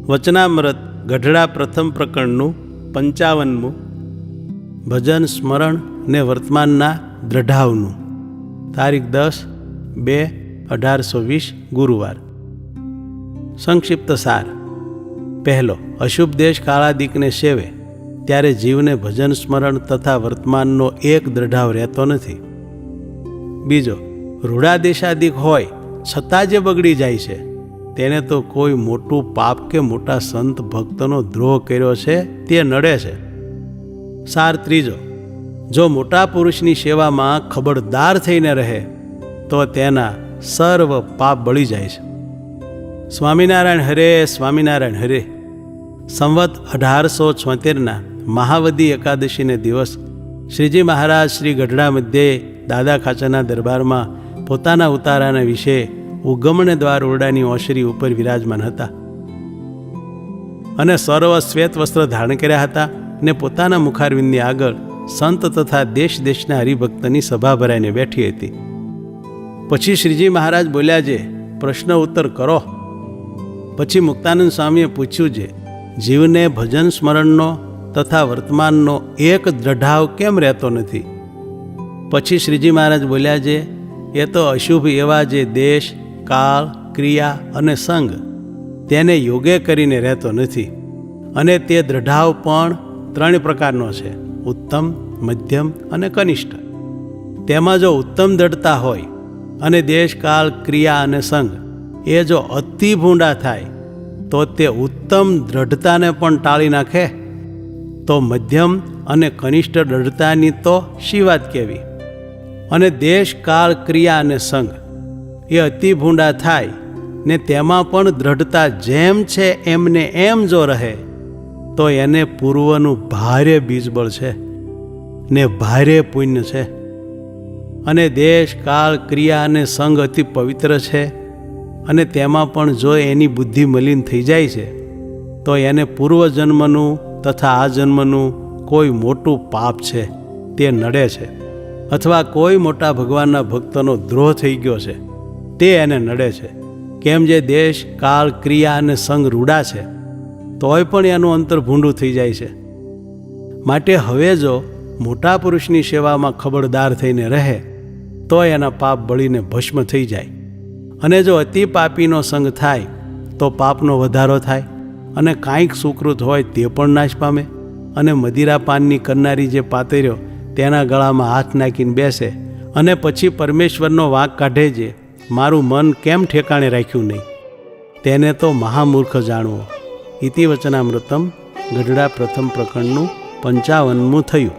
વચનામૃત ગઢડા પ્રથમ પ્રકરણનું 55મું ભજન સ્મરણ ને વર્તમાનના દ્રઢાવનું તારીખ 10/2/1820 ગુરુવાર. સંક્ષિપ્ત સાર. પહેલો, અશુભ દેશ કાળાદિકને સેવે ત્યારે જીવને ભજન સ્મરણ તથા વર્તમાનનો એક દ્રઢાવ રહેતો નથી. બીજો, રૂડા દેશાદિક હોય છતાં જે બગડી જાય છે તેને તો કોઈ મોટું પાપ કે મોટા સંત ભક્તનો દ્રોહ કર્યો છે તે નડે છે. સાર ત્રીજો, જો મોટા પુરુષની સેવામાં ખબરદાર થઈને રહે તો તેના સર્વ પાપ બળી જાય છે. સ્વામિનારાયણ હરે, સ્વામિનારાયણ હરે. સંવત 1876ના મહાવદી એકાદશીને દિવસ શ્રીજી મહારાજ શ્રી ગઢડા મધ્યે દાદા ખાચરના દરબારમાં પોતાના ઉતારાના વિશે ઉગમણે દ્વાર ઓરડાની ઓસરી ઉપર વિરાજમાન હતા અને સર્વ શ્વેત વસ્ત્ર ધારણ કર્યા હતા ને પોતાના મુખારવિંદની આગળ સંત તથા દેશ દેશના હરિભક્તની સભા ભરાઈને બેઠી હતી. પછી શ્રીજી મહારાજ બોલ્યા છે, પ્રશ્ન ઉત્તર કરો. પછી મુક્તાનંદ સ્વામીએ પૂછ્યું છે, જીવને ભજન સ્મરણનો તથા વર્તમાનનો એક દ્રઢાવ કેમ રહેતો નથી? પછી શ્રીજી મહારાજ બોલ્યા છે, એ તો અશુભ એવા જે દેશ, કાળ, ક્રિયા અને સંગ તેને યોગે કરીને રહેતો નથી. અને તે દ્રઢાવ પણ 3 પ્રકારનો છે, ઉત્તમ, મધ્યમ અને કનિષ્ઠ. તેમાં જો ઉત્તમ દ્રઢતા હોય અને દેશ, કાળ, ક્રિયા અને સંગ એ જો અતિ ભૂંડા થાય તો તે ઉત્તમ દ્રઢતાને પણ ટાળી નાખે. તો મધ્યમ અને કનિષ્ઠ દ્રઢતાની તો શી વાત કહેવી? અને દેશ, કાળ, ક્રિયા અને સંગ એ અતિ ભૂંડા થાય ને તેમાં પણ દ્રઢતા જેમ છે એમને એમ જો રહે તો એને પૂર્વનું ભારે બીજબળ છે ને ભારે પુણ્ય છે. અને દેશ, કાળ, ક્રિયા અને સંગ અતિ પવિત્ર છે અને તેમાં પણ જો એની બુદ્ધિ મલિન થઈ જાય છે તો એને પૂર્વજન્મનું તથા આ જન્મનું કોઈ મોટું પાપ છે તે નડે છે, અથવા કોઈ મોટા ભગવાનના ભક્તનો દ્રોહ થઈ ગયો છે તે એને નડે છે. કેમ જે દેશ, કાળ, ક્રિયા અને સંગ રૂડા છે તોય પણ એનું અંતર ભૂંડું થઈ જાય છે. માટે હવે જો મોટા પુરુષની સેવામાં ખબરદાર થઈને રહે તો એના પાપ બળીને ભસ્મ થઈ જાય. અને જો અતિ પાપીનો સંગ થાય તો પાપનો વધારો થાય અને કાંઈક સુકૃત હોય તે પણ નાશ પામે. અને મદિરા પાનની કરનારી જે પાતર્યો તેના ગળામાં હાથ નાખીને બેસે અને પછી પરમેશ્વરનો વાંક કાઢે છે, મારું મન કેમ ઠેકાણે રાખ્યું નહીં, તેને તો મહામૂર્ખ જાણવો. ઇતિ વચનામૃતમ ગઢડા પ્રથમ પ્રકરણનું 55મું થયું.